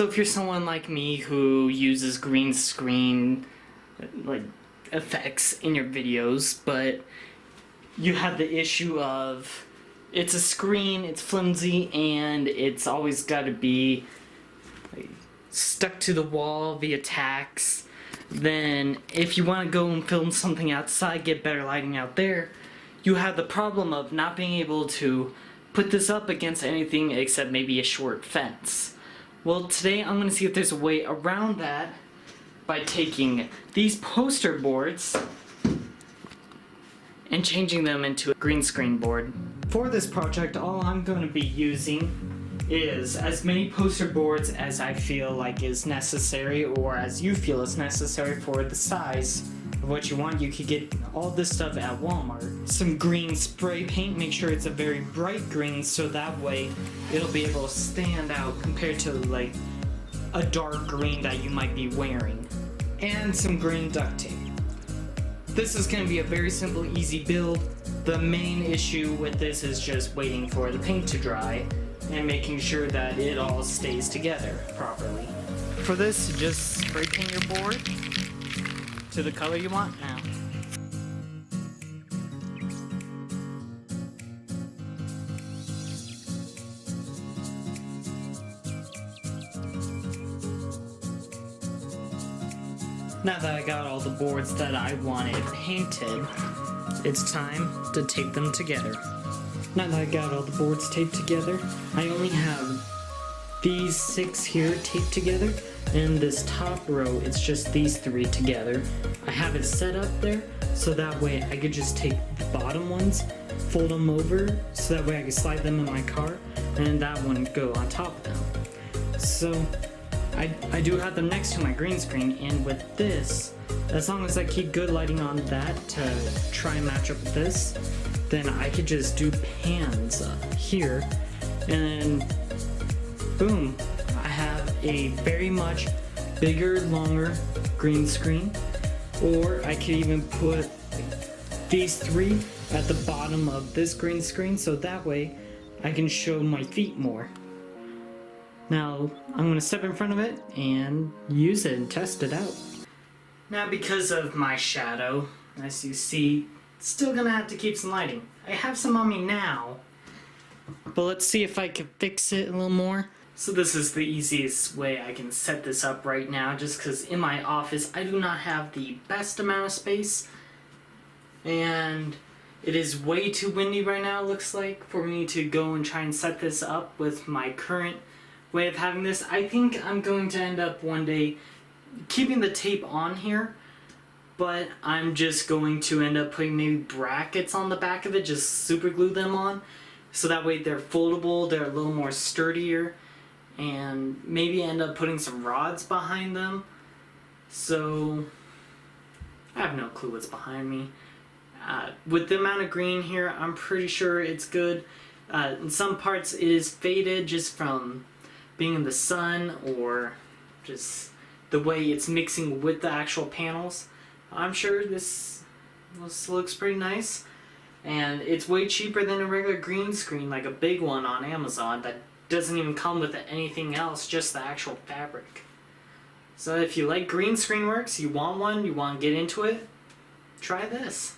So if you're someone like me who uses green screen like effects in your videos, but you have the issue of it's a screen, it's flimsy, and it's always got to be like, stuck to the wall via tacks, then if you want to go and film something outside, get better lighting out there, you have the problem of not being able to put this up against anything except maybe a short fence. Well, today I'm going to see if there's a way around that by taking these poster boards and changing them into a green screen board. For this project, all I'm going to be using is as many poster boards as I feel like is necessary, or as you feel is necessary for the size of what you want. You could get all this stuff at Walmart. Some green spray paint, make sure it's a very bright green so that way it'll be able to stand out compared to like a dark green that you might be wearing. And some green duct tape. This is going to be a very simple, easy build. The main issue with this is just waiting for the paint to dry and making sure that it all stays together properly. For this, just spray paint your board to the color you want now. Now that I got all the boards that I wanted painted, it's time to tape them together. Now that I got all the boards taped together, I only have these 6 here taped together, and this top row, it's just these 3 together. I have it set up there, so that way I could just take the bottom ones, fold them over, so that way I can slide them in my car, and that one go on top of them. So, I do have them next to my green screen, and with this, as long as I keep good lighting on that to try and match up with this, then I could just do pans here, and then boom, I have a very much bigger, longer green screen. Or I could even put these 3 at the bottom of this green screen, so that way I can show my feet more. Now, I'm going to step in front of it and use it and test it out. Now, because of my shadow, as you see, still going to have to keep some lighting. I have some on me now, but let's see if I can fix it a little more. So this is the easiest way I can set this up right now, just because in my office I do not have the best amount of space, and it is way too windy right now, it looks like, for me to go and try and set this up with my current way of having this. I think I'm going to end up one day keeping the tape on here, but I'm just going to end up putting maybe brackets on the back of it, just super glue them on, so that way they're foldable, they're a little more sturdier, and maybe end up putting some rods behind them. So I have no clue what's behind me. With the amount of green here, I'm pretty sure it's good. In some parts it is faded just from being in the sun or just the way it's mixing with the actual panels. I'm sure this looks pretty nice, and it's way cheaper than a regular green screen, like a big one on Amazon that doesn't even come with anything else, just the actual fabric. So if you like green screen works, you want one, you want to get into it, try this.